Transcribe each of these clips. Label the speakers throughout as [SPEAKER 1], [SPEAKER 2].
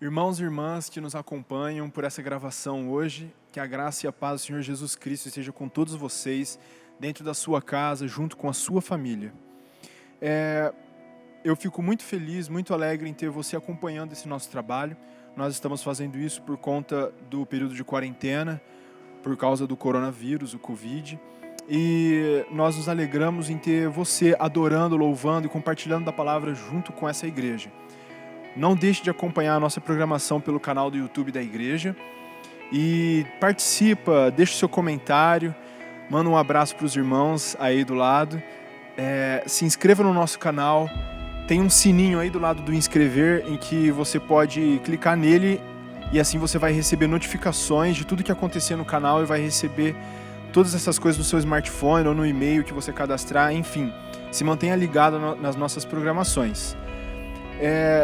[SPEAKER 1] Irmãos e irmãs que nos acompanham por essa gravação hoje, que a graça e a paz do Senhor Jesus Cristo esteja com todos vocês, dentro da sua casa, junto com a sua família. Eu fico muito feliz, muito alegre em ter você acompanhando esse nosso trabalho. Nós estamos fazendo isso por conta do período de quarentena, por causa do coronavírus, o Covid. E nós nos alegramos em ter você adorando, louvando e compartilhando da palavra junto com essa igreja. Não deixe de acompanhar a nossa programação pelo canal do YouTube da igreja e participa, deixa o seu comentário, manda um abraço para os irmãos aí do lado, se inscreva no nosso canal, tem um sininho aí do lado do inscrever em que você pode clicar nele e assim você vai receber notificações de tudo que acontecer no canal e vai receber todas essas coisas no seu smartphone ou no e-mail que você cadastrar, enfim, se mantenha ligado nas nossas programações.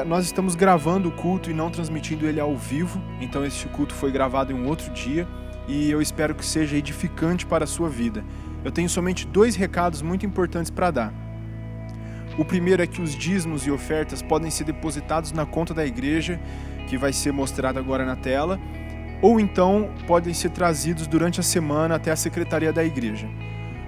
[SPEAKER 1] Nós estamos gravando o culto e não transmitindo ele ao vivo, então esse culto foi gravado em um outro dia e eu espero que seja edificante para a sua vida. Eu tenho somente 2 recados muito importantes para dar. O primeiro é que os dízimos e ofertas podem ser depositados na conta da igreja, que vai ser mostrada agora na tela, ou então podem ser trazidos durante a semana até a secretaria da igreja.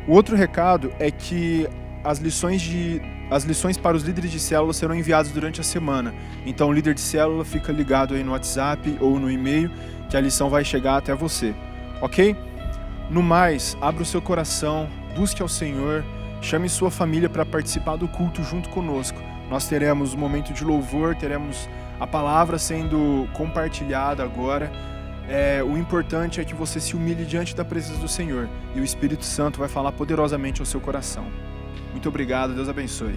[SPEAKER 1] O outro recado é que as lições para os líderes de célula serão enviadas durante a semana. Então o líder de célula fica ligado aí no WhatsApp ou no e-mail, que a lição vai chegar até você, ok? No mais, abra o seu coração, busque ao Senhor, chame sua família para participar do culto junto conosco. Nós teremos um momento de louvor, teremos a palavra sendo compartilhada agora. O importante é que você se humilhe diante da presença do Senhor e o Espírito Santo vai falar poderosamente ao seu coração. Muito obrigado, Deus abençoe.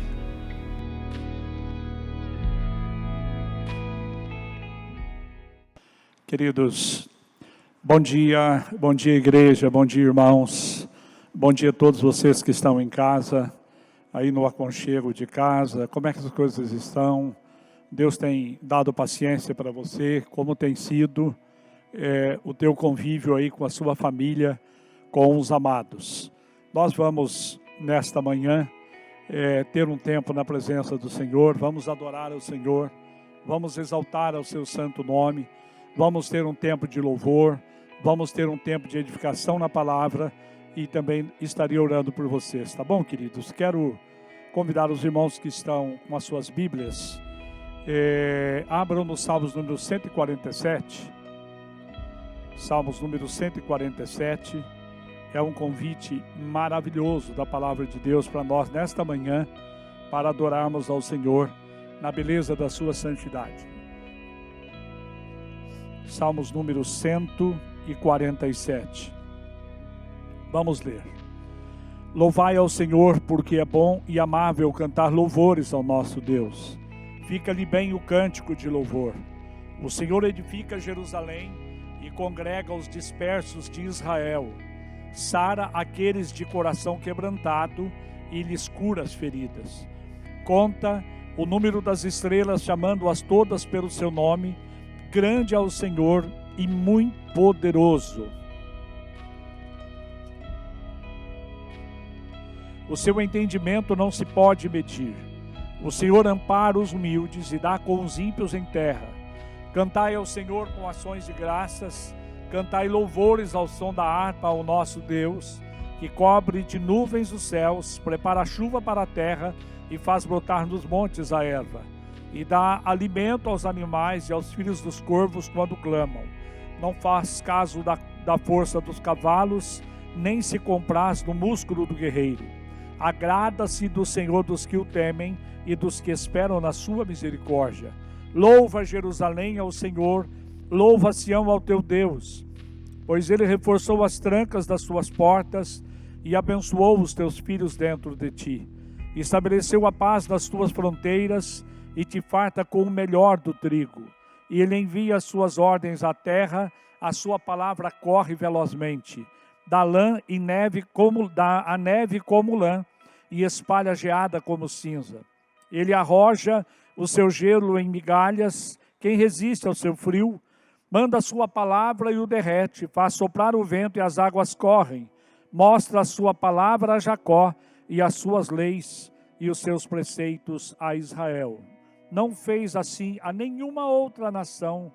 [SPEAKER 2] Queridos, bom dia igreja, bom dia irmãos, bom dia a todos vocês que estão em casa, aí no aconchego de casa, como é que as coisas estão? Deus tem dado paciência para você, como tem sido o teu convívio aí com a sua família, com os amados. Nós vamos nesta manhã ter um tempo na presença do Senhor, vamos adorar ao Senhor, vamos exaltar ao seu santo nome, vamos ter um tempo de louvor, vamos ter um tempo de edificação na palavra e também estarei orando por vocês, tá bom, queridos? Quero convidar os irmãos que estão com as suas Bíblias, abram no Salmos número 147, Salmos número 147, é um convite maravilhoso da palavra de Deus para nós nesta manhã, para adorarmos ao Senhor na beleza da sua santidade. Salmos número 147. Vamos ler. Louvai ao Senhor, porque é bom e amável cantar louvores ao nosso Deus. Fica-lhe bem o cântico de louvor. O Senhor edifica Jerusalém e congrega os dispersos de Israel. Sara aqueles de coração quebrantado e lhes cura as feridas. Conta o número das estrelas, chamando-as todas pelo seu nome. Grande é o Senhor e muito poderoso. O seu entendimento não se pode medir. O Senhor ampara os humildes e dá com os ímpios em terra. Cantai ao Senhor com ações de graças. Cantai louvores ao som da harpa ao nosso Deus, que cobre de nuvens os céus, prepara a chuva para a terra e faz brotar nos montes a erva, e dá alimento aos animais e aos filhos dos corvos quando clamam. Não faz caso da força dos cavalos, nem se compraz no músculo do guerreiro. Agrada-se do Senhor dos que o temem e dos que esperam na sua misericórdia. Louva Jerusalém ao Senhor, louva Sião ao teu Deus, pois ele reforçou as trancas das suas portas e abençoou os teus filhos dentro de ti. Estabeleceu a paz nas tuas fronteiras e te farta com o melhor do trigo. E ele envia as suas ordens à terra, a sua palavra corre velozmente. Dá a neve como lã e espalha a geada como cinza. Ele arroja o seu gelo em migalhas. Quem resiste ao seu frio? Manda a sua palavra e o derrete, faz soprar o vento e as águas correm. Mostra a sua palavra a Jacó e as suas leis e os seus preceitos a Israel. não fez assim a nenhuma outra nação.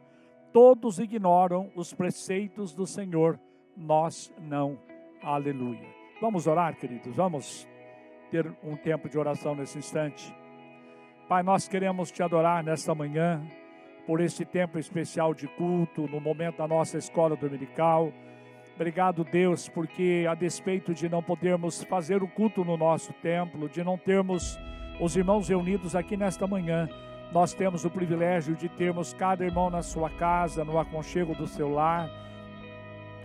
[SPEAKER 2] Todos ignoram os preceitos do Senhor, nós não. Aleluia. Vamos orar, queridos, vamos ter um tempo de oração nesse instante. Pai, nós queremos te adorar nesta manhã, por este tempo especial de culto, no momento da nossa escola dominical. Obrigado, Deus, porque a despeito de não podermos fazer o culto no nosso templo, de não termos os irmãos reunidos aqui nesta manhã, nós temos o privilégio de termos cada irmão na sua casa, no aconchego do seu lar.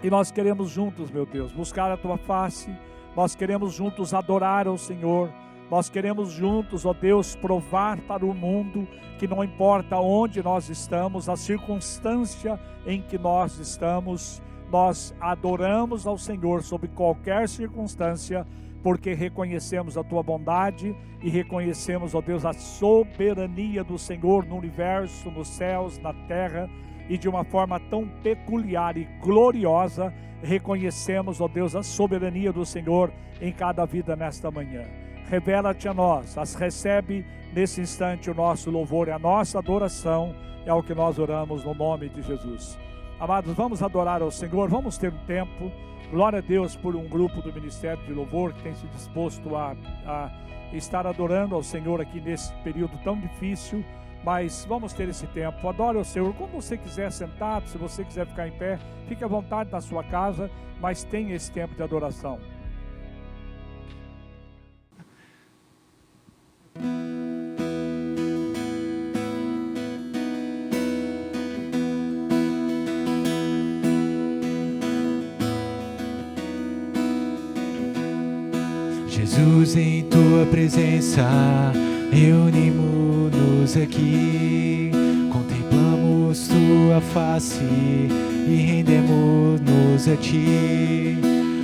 [SPEAKER 2] E nós queremos juntos, meu Deus, buscar a tua face. Nós queremos juntos adorar ao Senhor. Nós queremos juntos, ó Deus, provar para o mundo que não importa onde nós estamos, a circunstância em que nós estamos, nós adoramos ao Senhor sob qualquer circunstância, porque reconhecemos a tua bondade e reconhecemos, ó Deus, a soberania do Senhor no universo, nos céus, na terra, e de uma forma tão peculiar e gloriosa, reconhecemos, ó Deus, a soberania do Senhor em cada vida nesta manhã. Revela-te a nós, as recebe nesse instante o nosso louvor e a nossa adoração, é o que nós oramos no nome de Jesus. Amados, vamos adorar ao Senhor, vamos ter um tempo. Glória a Deus por um grupo do Ministério de Louvor que tem se disposto a estar adorando ao Senhor aqui nesse período tão difícil, mas vamos ter esse tempo. Adore ao Senhor, como você quiser, sentado, se você quiser ficar em pé, fique à vontade na sua casa, mas tenha esse tempo de adoração.
[SPEAKER 3] Jesus, em tua presença, reunimos-nos aqui, contemplamos tua face e rendemos-nos a ti.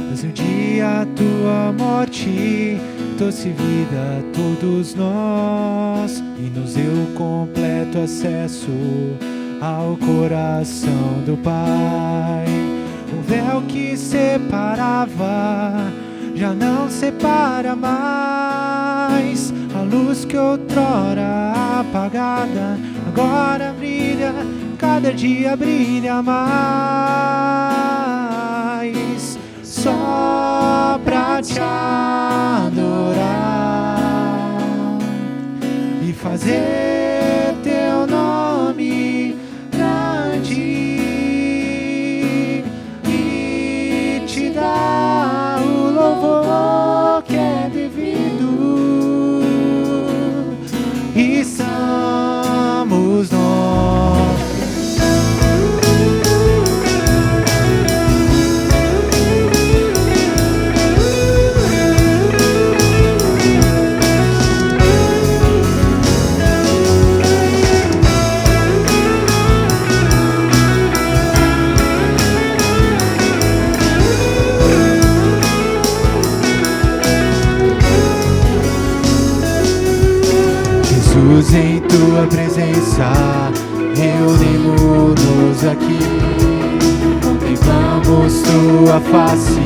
[SPEAKER 3] Mas um dia a tua morte trouxe vida a todos nós e nos deu completo acesso ao coração do Pai. O véu que separava já não separa mais. A luz que outrora apagada agora brilha, cada dia brilha mais. Só pra te adorar e fazer teu nome grande e te dar o louvor que é devido. E somos nós. Jesus, em tua presença, reunimos-nos aqui, contemplamos tua face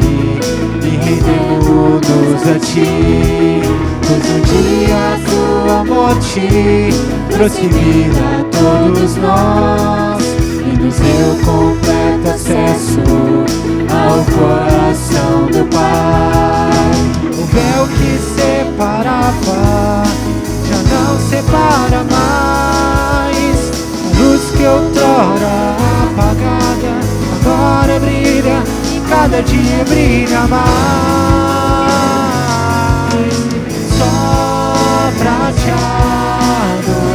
[SPEAKER 3] e rendemos-nos a ti. Pois um dia a tua morte trouxe vida a todos nós e nos deu completo acesso ao coração do Pai. O véu que separava já não separa mais. A luz que outrora apagada agora brilha e cada dia brilha mais. Só pra te adorar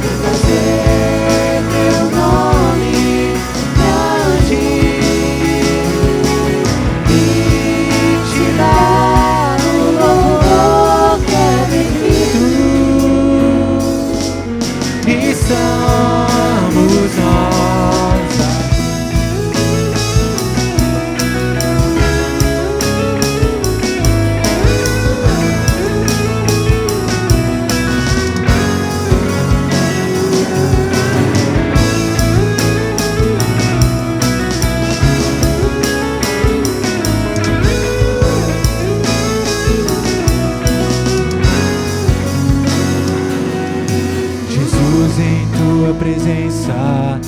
[SPEAKER 3] e fazer teu nome grande e te dar o louvor que é devido. E somos nós. Juntos em tua presença,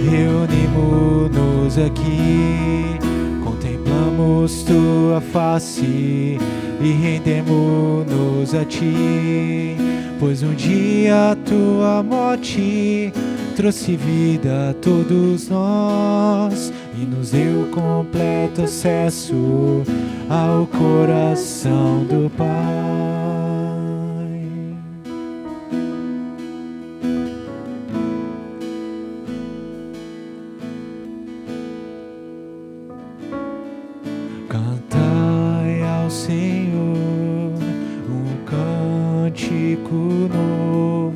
[SPEAKER 3] reunimos-nos aqui, contemplamos tua face e rendemos-nos a ti, pois um dia a tua morte trouxe vida a todos nós e nos deu completo acesso ao coração do Pai. Cantai ao Senhor um cântico novo,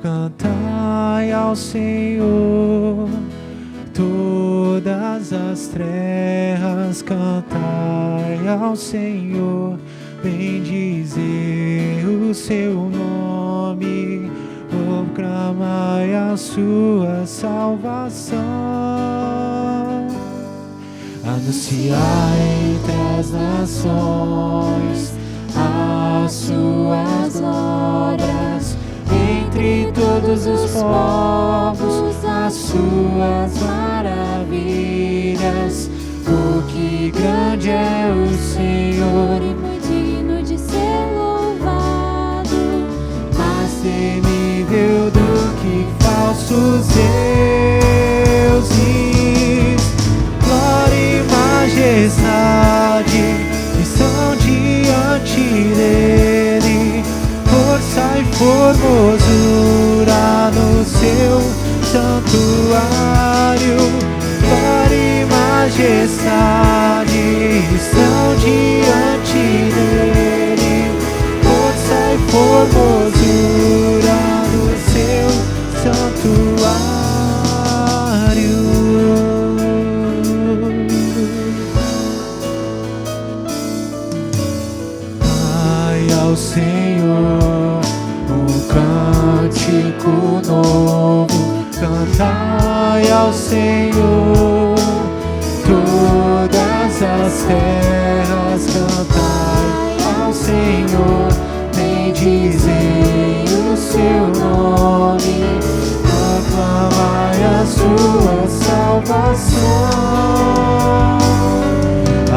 [SPEAKER 3] cantai ao Senhor todas as terras, cantai ao Senhor, bendizei o seu nome, proclamai a sua salvação, anunciai entre as nações as suas glórias, entre todos os povos as suas maravilhas. Porque grande é o Senhor e muito digno de ser louvado, mais temível do que falsos deuses. Glória e majestade estão diante dele, força e formosura no seu santuário. Glória e majestade estão diante dele, força e formosura no seu santuário. Ai ao Senhor um cântico novo, cantai ao Senhor todas as terras, cantai ao Senhor, bendizei o seu nome, proclamai a sua salvação,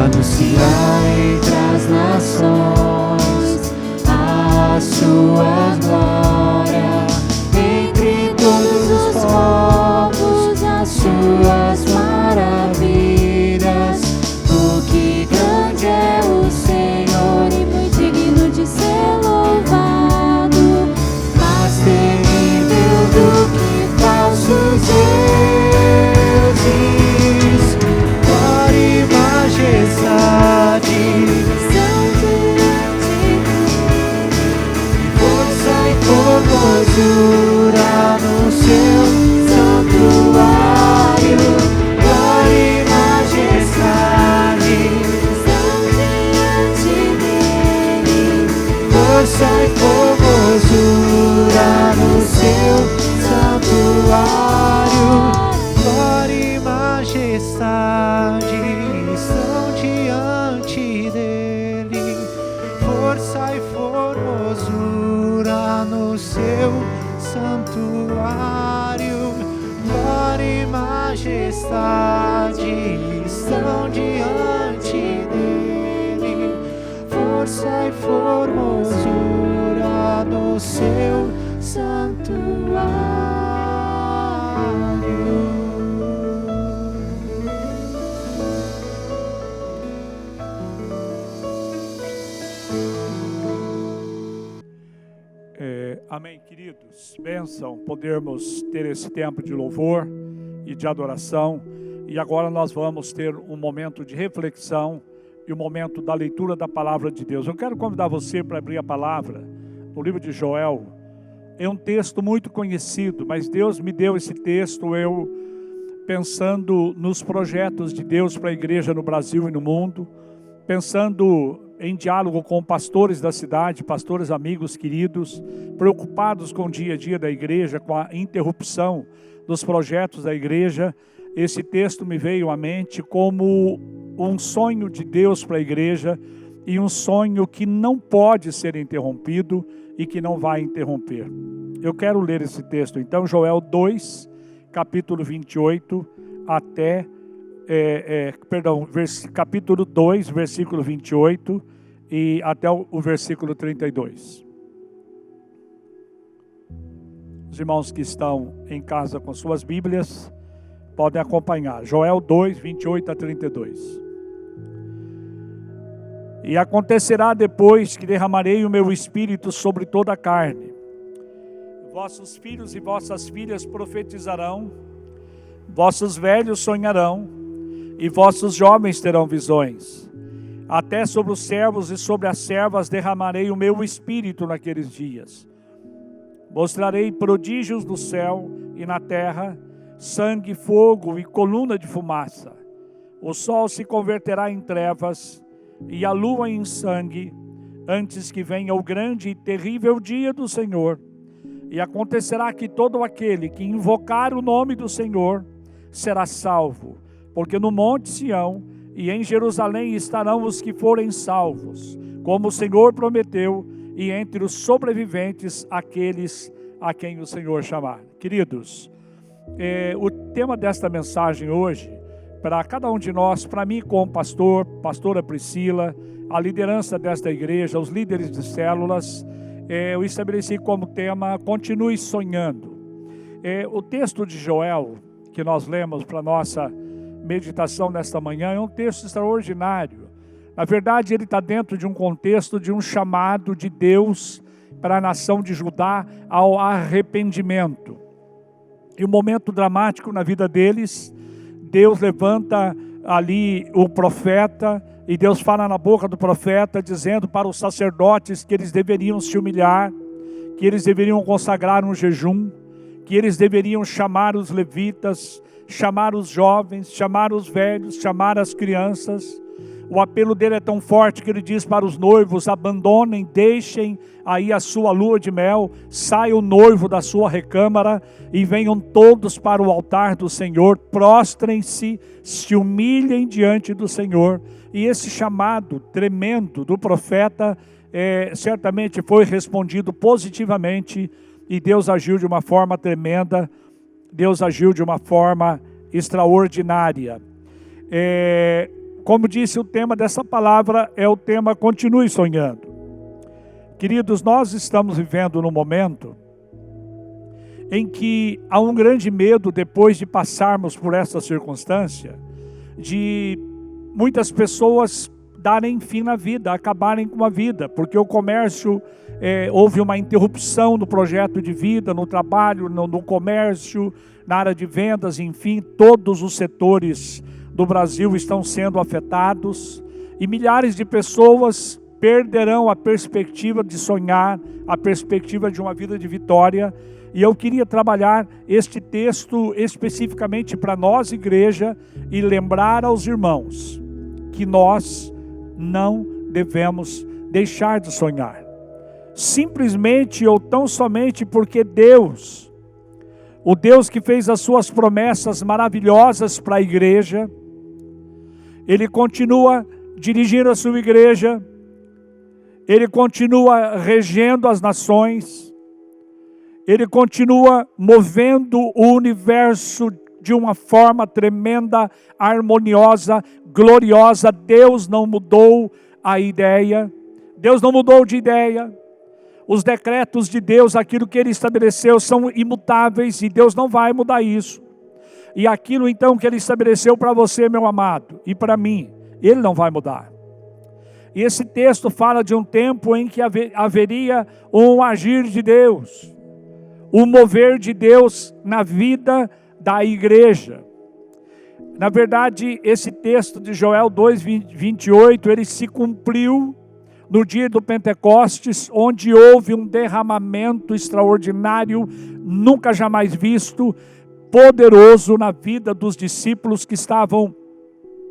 [SPEAKER 3] anunciai entre as nações as suas glórias, entre todos os povos as suas maravilhas. Porque grande é o Senhor e muito digno de ser louvado, mais temível do que falsos deuses. Glória e majestade são diante dele, força e formosura no seu santuário. Glória e majestade estão diante dele, força e formosura no seu santuário. Glória e majestade estão diante dele, força e formosura no seu santuário. Glória e majestade estão diante dele, força e formosura no seu santuário.
[SPEAKER 2] Amém, queridos. Bênção podermos ter esse tempo de louvor e de adoração. E agora nós vamos ter um momento de reflexão e um momento da leitura da palavra de Deus. Eu quero convidar você para abrir a palavra no livro de Joel. É um texto muito conhecido, mas Deus me deu esse texto, eu pensando nos projetos de Deus para a igreja no Brasil e no mundo, pensando em diálogo com pastores da cidade, pastores amigos, queridos, preocupados com o dia a dia da igreja, com a interrupção dos projetos da igreja. Esse texto me veio à mente como um sonho de Deus para a igreja e um sonho que não pode ser interrompido, e que não vai interromper. Eu quero ler esse texto, então, Joel 2, capítulo 28, até, capítulo 2, versículo 28, e até o versículo 32. Os irmãos que estão em casa com suas Bíblias, podem acompanhar. Joel 2, 28 a 32. E acontecerá depois que derramarei o meu espírito sobre toda a carne. Vossos filhos e vossas filhas profetizarão, vossos velhos sonharão, e vossos jovens terão visões. Até sobre os servos e sobre as servas derramarei o meu espírito naqueles dias. Mostrarei prodígios no céu e na terra, sangue, fogo e coluna de fumaça. O sol se converterá em trevas e a lua em sangue, antes que venha o grande e terrível dia do Senhor. E acontecerá que todo aquele que invocar o nome do Senhor será salvo, porque no monte Sião e em Jerusalém estarão os que forem salvos, como o Senhor prometeu, e entre os sobreviventes aqueles a quem o Senhor chamar. Queridos, o tema desta mensagem hoje, para cada um de nós, para mim como pastor, pastora Priscila, a liderança desta igreja, os líderes de células, eu estabeleci como tema, continue sonhando. O texto de Joel, que nós lemos para nossa meditação nesta manhã, é um texto extraordinário. Na verdade, ele está dentro de um contexto de um chamado de Deus para a nação de Judá ao arrependimento. E um momento dramático na vida deles, Deus levanta ali o profeta, e Deus fala na boca do profeta, dizendo para os sacerdotes que eles deveriam se humilhar, que eles deveriam consagrar um jejum, que eles deveriam chamar os levitas, chamar os jovens, chamar os velhos, chamar as crianças. O apelo dele é tão forte que ele diz para os noivos: abandonem, deixem aí a sua lua de mel, saia o noivo da sua recâmara e venham todos para o altar do Senhor, prostrem-se, se humilhem diante do Senhor. E esse chamado tremendo do profeta certamente foi respondido positivamente, e Deus agiu de uma forma tremenda, Deus agiu de uma forma extraordinária. Como disse, o tema dessa palavra é o tema continue sonhando. Queridos, nós estamos vivendo num momento em que há um grande medo, depois de passarmos por essa circunstância, de muitas pessoas darem fim na vida, acabarem com a vida, porque o comércio, houve uma interrupção no projeto de vida, no trabalho, no comércio, na área de vendas, enfim, todos os setores do Brasil estão sendo afetados, e milhares de pessoas perderão a perspectiva de sonhar, a perspectiva de uma vida de vitória. E eu queria trabalhar este texto especificamente para nós, igreja, e lembrar aos irmãos que nós não devemos deixar de sonhar, simplesmente ou tão somente porque Deus, o Deus que fez as suas promessas maravilhosas para a igreja, Ele continua dirigindo a sua igreja, Ele continua regendo as nações, Ele continua movendo o universo de uma forma tremenda, harmoniosa, gloriosa. Deus não mudou a ideia, Deus não mudou de ideia. Os decretos de Deus, aquilo que Ele estabeleceu, são imutáveis, e Deus não vai mudar isso. E aquilo então que Ele estabeleceu para você, meu amado, e para mim, Ele não vai mudar. E esse texto fala de um tempo em que haveria um agir de Deus, um mover de Deus na vida da igreja. Na verdade, esse texto de Joel 2, 28, ele se cumpriu no dia do Pentecostes, onde houve um derramamento extraordinário, nunca jamais visto, poderoso na vida dos discípulos que estavam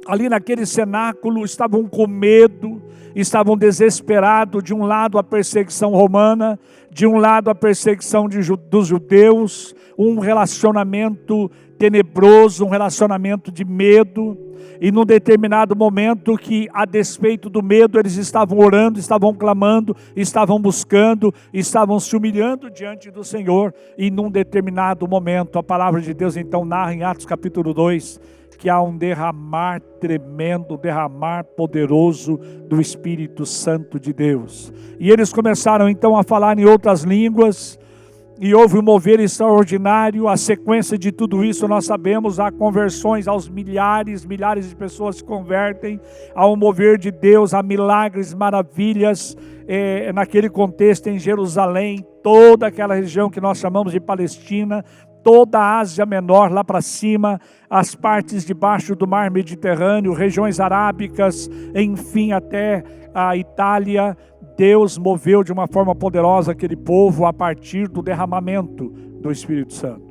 [SPEAKER 2] ali naquele cenáculo, estavam com medo, estavam desesperados. De um lado a perseguição romana, de um lado a perseguição dos judeus, um relacionamento tenebroso, um relacionamento de medo. E num determinado momento que, a despeito do medo, eles estavam orando, estavam clamando, estavam buscando, estavam se humilhando diante do Senhor. E num determinado momento, a palavra de Deus então narra em Atos capítulo 2, que há um derramar tremendo, derramar poderoso do Espírito Santo de Deus. E eles começaram então a falar em outras línguas, e houve um mover extraordinário. A sequência de tudo isso nós sabemos: há conversões, aos milhares de pessoas se convertem, há um mover de Deus, há milagres, maravilhas, naquele contexto em Jerusalém, toda aquela região que nós chamamos de Palestina, toda a Ásia Menor lá para cima, as partes debaixo do mar Mediterrâneo, regiões arábicas, enfim, até a Itália. Deus moveu de uma forma poderosa aquele povo a partir do derramamento do Espírito Santo.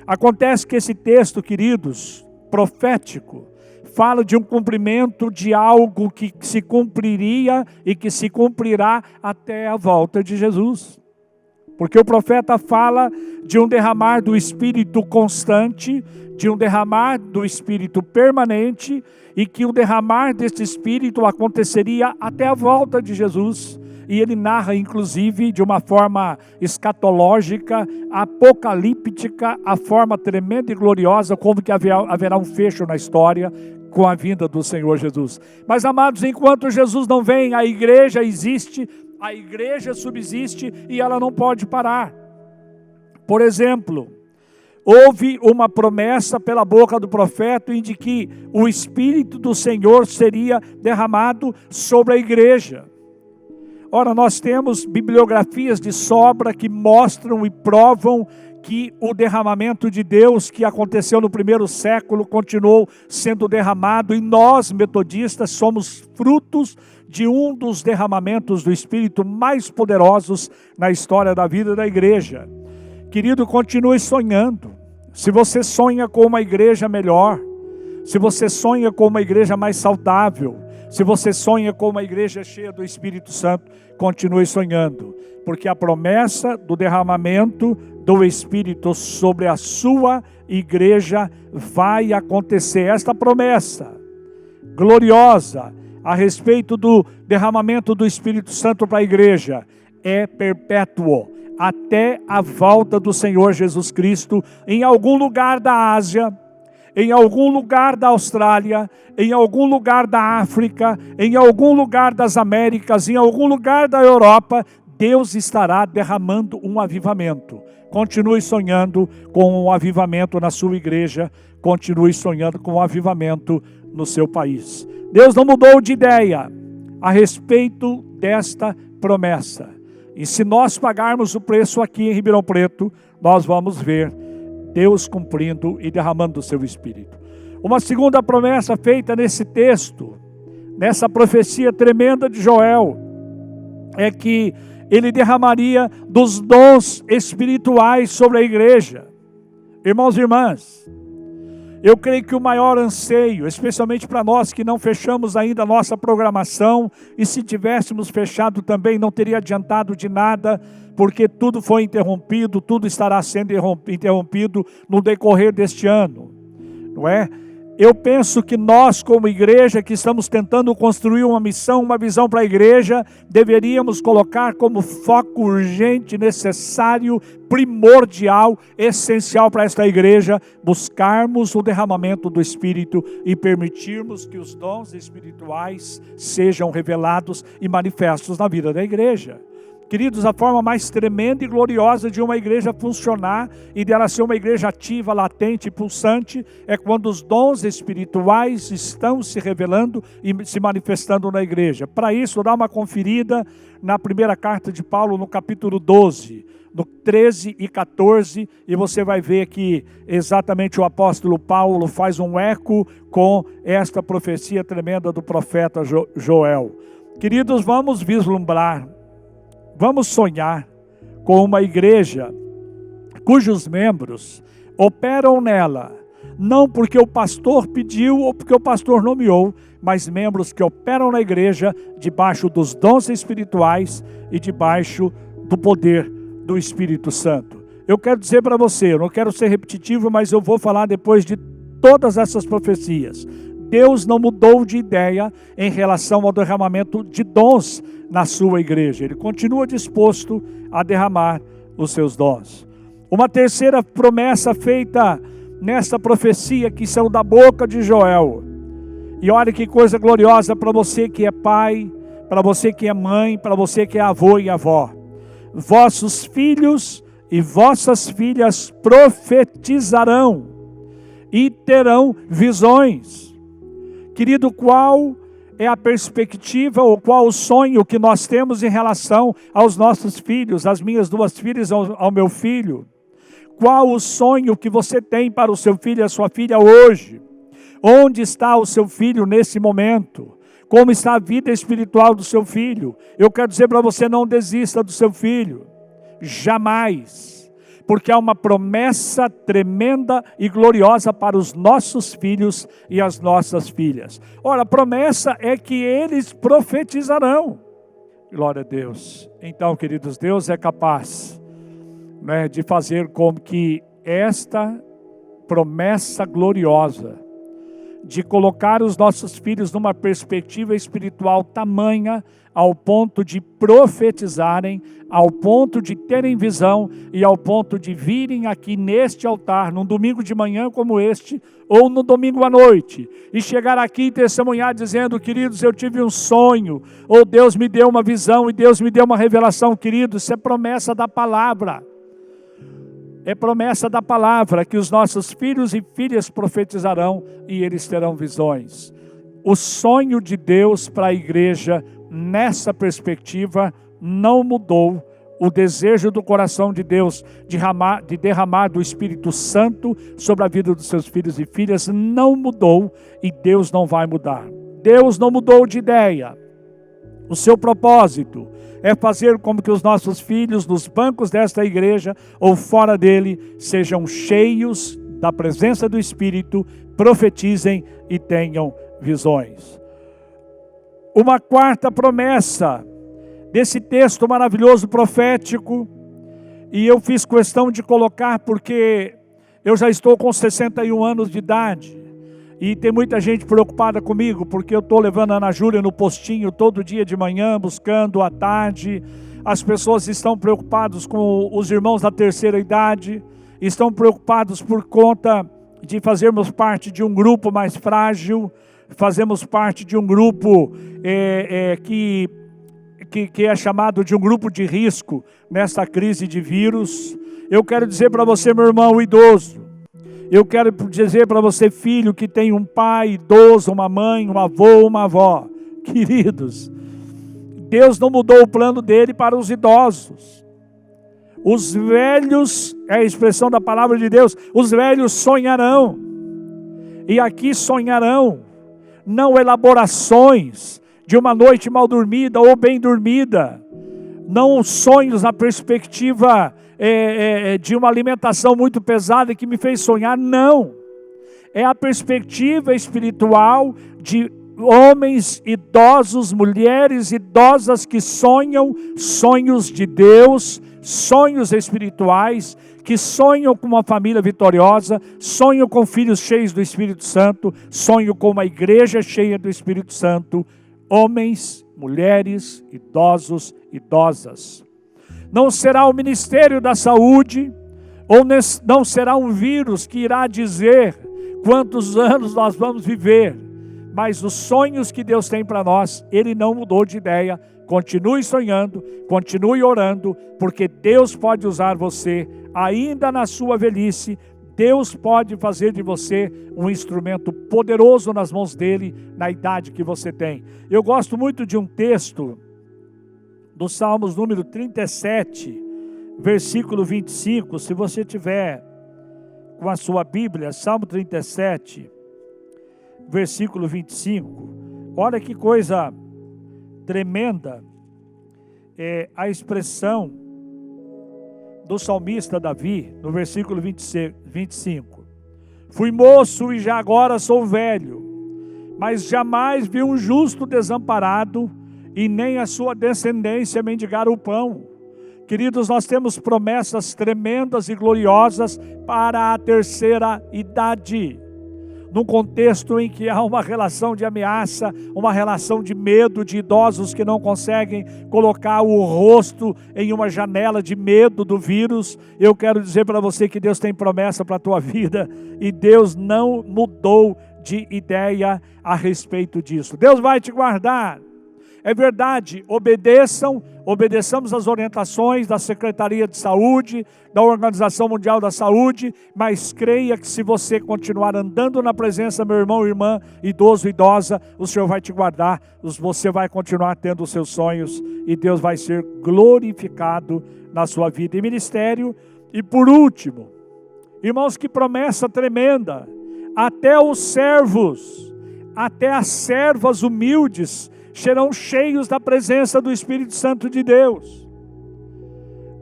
[SPEAKER 2] Acontece que esse texto, queridos, profético, fala de um cumprimento de algo que se cumpriria e que se cumprirá até a volta de Jesus. Porque o profeta fala de um derramar do Espírito constante, de um derramar do Espírito permanente, e que o derramar desse Espírito aconteceria até a volta de Jesus. E ele narra, inclusive, de uma forma escatológica, apocalíptica, a forma tremenda e gloriosa, como que haverá um fecho na história com a vinda do Senhor Jesus. Mas, amados, enquanto Jesus não vem, a igreja existe, a igreja subsiste e ela não pode parar. Por exemplo, houve uma promessa pela boca do profeta de que o Espírito do Senhor seria derramado sobre a igreja. Ora, nós temos bibliografias de sobra que mostram e provam que o derramamento de Deus que aconteceu no primeiro século continuou sendo derramado, e nós, metodistas, somos frutos de um dos derramamentos do Espírito mais poderosos na história da vida da igreja. Querido, continue sonhando. Se você sonha com uma igreja melhor, se você sonha com uma igreja mais saudável, se você sonha com uma igreja cheia do Espírito Santo, continue sonhando, porque a promessa do derramamento do Espírito sobre a sua igreja vai acontecer. Esta promessa gloriosa a respeito do derramamento do Espírito Santo para a igreja é perpétuo, até a volta do Senhor Jesus Cristo, em algum lugar da Ásia, em algum lugar da Austrália, em algum lugar da África, em algum lugar das Américas, em algum lugar da Europa. Deus estará derramando um avivamento. Continue sonhando com um avivamento na sua igreja, continue sonhando com um avivamento no seu país. Deus não mudou de ideia a respeito desta promessa. E se nós pagarmos o preço aqui em Ribeirão Preto, nós vamos ver Deus cumprindo e derramando o seu Espírito. Uma segunda promessa feita nesse texto, nessa profecia tremenda de Joel, é que ele derramaria dos dons espirituais sobre a igreja. Irmãos e irmãs, eu creio que o maior anseio, especialmente para nós que não fechamos ainda a nossa programação, e se tivéssemos fechado também não teria adiantado de nada, porque tudo foi interrompido, tudo estará sendo interrompido no decorrer deste ano, não é? Eu penso que nós, como igreja, que estamos tentando construir uma missão, uma visão para a igreja, deveríamos colocar como foco urgente, necessário, primordial, essencial para esta igreja, buscarmos o derramamento do Espírito e permitirmos que os dons espirituais sejam revelados e manifestos na vida da igreja. Queridos, a forma mais tremenda e gloriosa de uma igreja funcionar e dela ser uma igreja ativa, latente e pulsante é quando os dons espirituais estão se revelando e se manifestando na igreja. Para isso, dá uma conferida na primeira carta de Paulo, no capítulo 12, no 13 e 14, e você vai ver que exatamente o apóstolo Paulo faz um eco com esta profecia tremenda do profeta Joel. Queridos, vamos vislumbrar, vamos sonhar com uma igreja cujos membros operam nela não porque o pastor pediu ou porque o pastor nomeou, mas membros que operam na igreja debaixo dos dons espirituais e debaixo do poder do Espírito Santo. Eu quero dizer para você, eu não quero ser repetitivo, mas eu vou falar depois de todas essas profecias. Deus não mudou de ideia em relação ao derramamento de dons na sua igreja. Ele continua disposto a derramar os seus dons. Uma terceira promessa feita nessa profecia que saiu da boca de Joel. E olha que coisa gloriosa para você que é pai, para você que é mãe, para você que é avô e avó. Vossos filhos e vossas filhas profetizarão e terão visões. Querido, qual é a perspectiva ou qual o sonho que nós temos em relação aos nossos filhos, às minhas duas filhas, ao meu filho? Qual o sonho que você tem para o seu filho e a sua filha hoje? Onde está o seu filho nesse momento? Como está a vida espiritual do seu filho? Eu quero dizer para você, não desista do seu filho. Jamais. Porque há uma promessa tremenda e gloriosa para os nossos filhos e as nossas filhas. Ora, a promessa é que eles profetizarão. Glória a Deus. Então, queridos, Deus é capaz, né, de fazer com que esta promessa gloriosa, de colocar os nossos filhos numa perspectiva espiritual tamanha, ao ponto de profetizarem, ao ponto de terem visão e ao ponto de virem aqui neste altar, num domingo de manhã como este, ou no domingo à noite, e chegar aqui e testemunhar dizendo, queridos, eu tive um sonho, ou Deus me deu uma visão e Deus me deu uma revelação. Queridos, isso é promessa da palavra. É promessa da palavra que os nossos filhos e filhas profetizarão e eles terão visões. O sonho de Deus para a igreja nessa perspectiva não mudou. O desejo do coração de Deus de derramar do Espírito Santo sobre a vida dos seus filhos e filhas não mudou e Deus não vai mudar. Deus não mudou de ideia. O seu propósito é fazer com que os nossos filhos nos bancos desta igreja ou fora dele sejam cheios da presença do Espírito, profetizem e tenham visões. Uma quarta promessa desse texto maravilhoso profético, e eu fiz questão de colocar porque eu já estou com 61 anos de idade, e tem muita gente preocupada comigo, porque eu estou levando a Ana Júlia no postinho todo dia de manhã, buscando à tarde. As pessoas estão preocupadas com os irmãos da terceira idade, estão preocupados por conta de fazermos parte de um grupo mais frágil, fazemos parte de um grupo que é chamado de um grupo de risco nessa crise de vírus. Eu quero dizer para você, meu irmão idoso, eu quero dizer para você, filho, que tem um pai idoso, uma mãe, um avô, uma avó. Queridos, Deus não mudou o plano dele para os idosos. Os velhos, é a expressão da palavra de Deus, os velhos sonharão. E aqui sonharão, não elaborações de uma noite mal dormida ou bem dormida. Não sonhos na perspectiva de uma alimentação muito pesada que me fez sonhar, não. É a perspectiva espiritual de homens idosos, mulheres idosas que sonham sonhos de Deus, sonhos espirituais, que sonham com uma família vitoriosa, sonham com filhos cheios do Espírito Santo, sonham com uma igreja cheia do Espírito Santo, homens, mulheres, idosos, idosas. Não será o Ministério da Saúde, ou não será um vírus que irá dizer quantos anos nós vamos viver, mas os sonhos que Deus tem para nós, Ele não mudou de ideia. Continue sonhando, continue orando, porque Deus pode usar você ainda na sua velhice. Deus pode fazer de você um instrumento poderoso nas mãos dEle, na idade que você tem. Eu gosto muito de um texto do Salmos número 37, versículo 25, se você tiver com a sua Bíblia, Salmo 37, versículo 25, olha que coisa tremenda, a expressão do salmista Davi, no versículo 25, Fui moço e já agora sou velho, mas jamais vi um justo desamparado e nem a sua descendência mendigar o pão. Queridos, nós temos promessas tremendas e gloriosas para a terceira idade. Num contexto em que há uma relação de ameaça, uma relação de medo, de idosos que não conseguem colocar o rosto em uma janela de medo do vírus, eu quero dizer para você que Deus tem promessa para a tua vida e Deus não mudou de ideia a respeito disso. Deus vai te guardar. É verdade, obedeçamos às orientações da Secretaria de Saúde, da Organização Mundial da Saúde, mas creia que se você continuar andando na presença, meu irmão, irmã, idoso, idosa, o Senhor vai te guardar, você vai continuar tendo os seus sonhos e Deus vai ser glorificado na sua vida e ministério. E por último, irmãos, que promessa tremenda, até os servos, até as servas humildes, serão cheios da presença do Espírito Santo de Deus.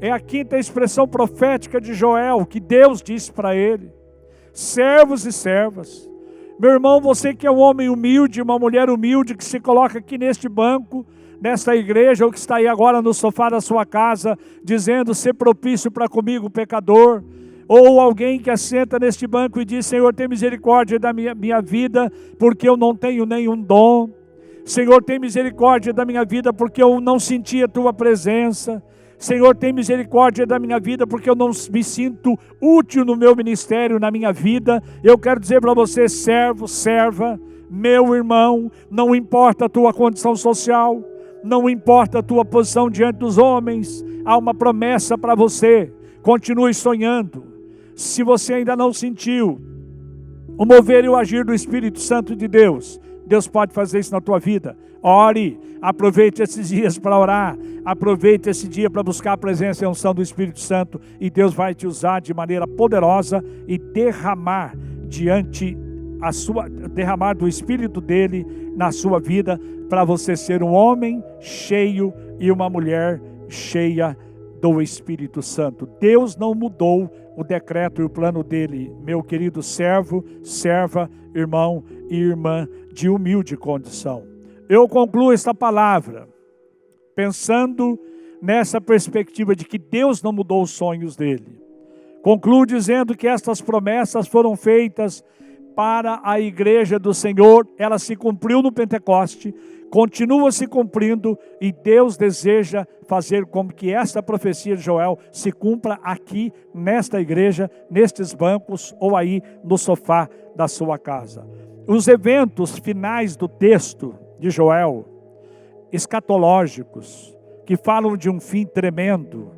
[SPEAKER 2] É a quinta expressão profética de Joel, que Deus disse para ele. Servos e servas. Meu irmão, você que é um homem humilde, uma mulher humilde, que se coloca aqui neste banco, nesta igreja, ou que está aí agora no sofá da sua casa, dizendo, ser propício para comigo, pecador. Ou alguém que assenta neste banco e diz, Senhor, tem misericórdia da minha vida, porque eu não tenho nenhum dom. Senhor, tem misericórdia da minha vida porque eu não senti a Tua presença. Senhor, tem misericórdia da minha vida porque eu não me sinto útil no meu ministério, na minha vida. Eu quero dizer para você, servo, serva, meu irmão, não importa a tua condição social, não importa a tua posição diante dos homens, há uma promessa para você. Continue sonhando. Se você ainda não sentiu o mover e o agir do Espírito Santo de Deus, Deus pode fazer isso na tua vida. Ore, aproveite esses dias para orar, aproveite esse dia para buscar a presença e a unção do Espírito Santo, e Deus vai te usar de maneira poderosa e derramar derramar do Espírito dele na sua vida, para você ser um homem cheio e uma mulher cheia do Espírito Santo. Deus não mudou o decreto e o plano dele, meu querido servo, serva, irmão e irmã de humilde condição. Eu concluo esta palavra pensando nessa perspectiva de que Deus não mudou os sonhos dele. Concluo dizendo que estas promessas foram feitas para a igreja do Senhor, ela se cumpriu no Pentecoste, continua se cumprindo, e Deus deseja fazer com que esta profecia de Joel se cumpra aqui, nesta igreja, nestes bancos, ou aí no sofá da sua casa. Os eventos finais do texto de Joel, escatológicos, que falam de um fim tremendo,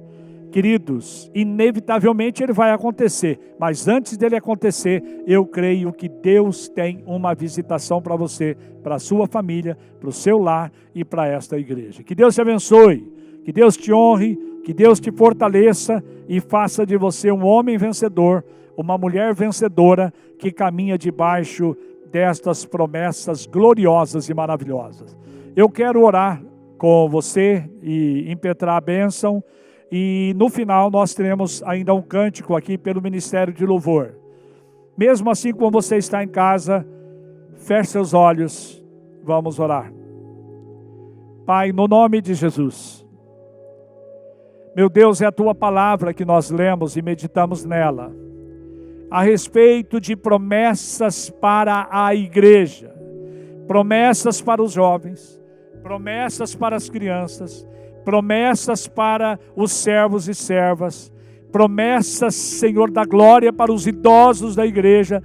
[SPEAKER 2] queridos, inevitavelmente ele vai acontecer, mas antes dele acontecer, eu creio que Deus tem uma visitação para você, para a sua família, para o seu lar e para esta igreja. Que Deus te abençoe, que Deus te honre, que Deus te fortaleça e faça de você um homem vencedor, uma mulher vencedora que caminha debaixo destas promessas gloriosas e maravilhosas. Eu quero orar com você e impetrar a bênção. E no final nós teremos ainda um cântico aqui pelo Ministério de Louvor. Mesmo assim, como você está em casa, feche seus olhos, vamos orar. Pai, no nome de Jesus, meu Deus, é a Tua palavra que nós lemos e meditamos nela, a respeito de promessas para a igreja, promessas para os jovens, promessas para as crianças, promessas para os servos e servas, promessas, Senhor, da glória para os idosos da igreja,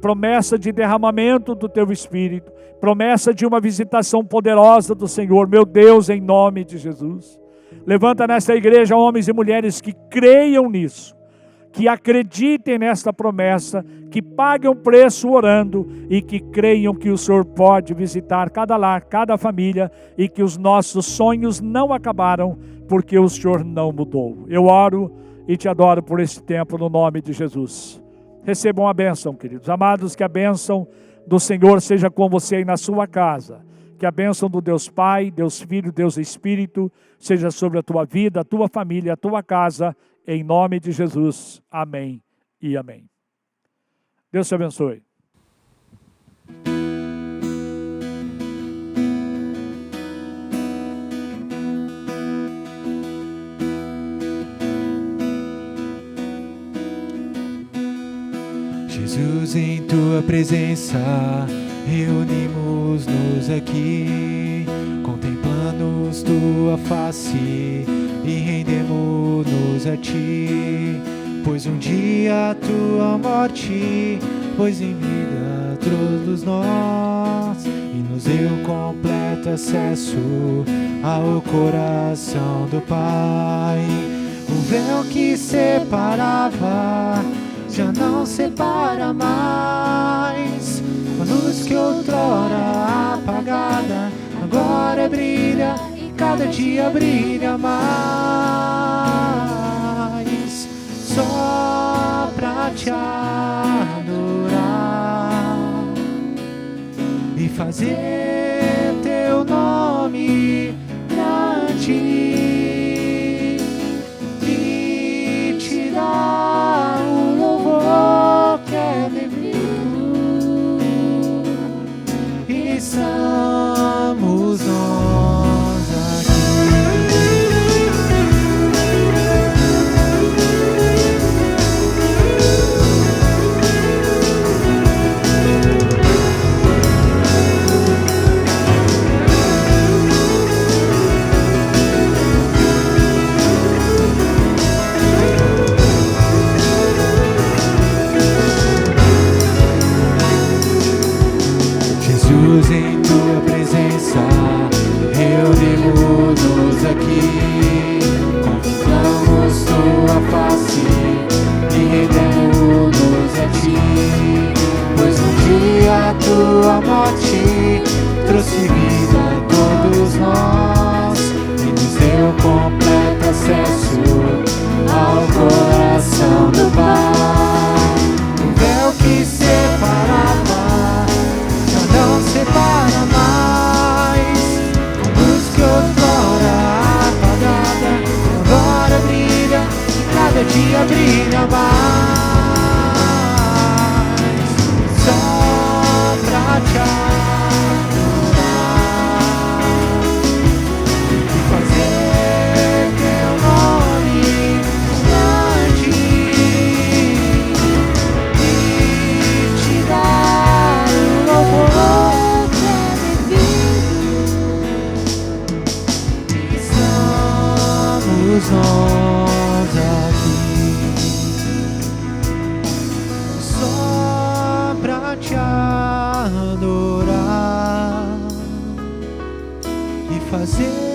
[SPEAKER 2] promessa de derramamento do Teu Espírito, promessa de uma visitação poderosa do Senhor, meu Deus, em nome de Jesus. Levanta nesta igreja homens e mulheres que creiam nisso, que acreditem nesta promessa, que paguem o preço orando e que creiam que o Senhor pode visitar cada lar, cada família, e que os nossos sonhos não acabaram porque o Senhor não mudou. Eu oro e te adoro por esse tempo no nome de Jesus. Recebam a bênção, queridos. Amados, que a bênção do Senhor seja com você aí na sua casa. Que a bênção do Deus Pai, Deus Filho, Deus Espírito seja sobre a tua vida, a tua família, a tua casa, em nome de Jesus. Amém e amém. Deus te abençoe.
[SPEAKER 4] Jesus, em tua presença, reunimos-nos aqui, contemplamos tua face e rendemos-nos a ti, pois um dia a tua morte pôs em vida todos nós e nos deu completo acesso ao coração do Pai. O véu que separava já não separa mais. A luz que outrora apagada agora brilha e cada dia brilha mais. Só pra te adorar e fazer teu nome grande e te dar o louvor que é devido. E estamos nós aqui. Jesus, em tua presença, reunimos-nos aqui, contemplamos tua face e rendemos-nos a ti, pois um dia a tua morte trouxe vida a todos nós e nos deu completo acesso ao coração do Pai. O véu que separava não separa mais. A luz que outrora apagada agora brilha e cada dia brilha mais. Só pra te adorar e fazer teu nome grande e te dar o louvor. Nós aqui só pra te adorar e fazer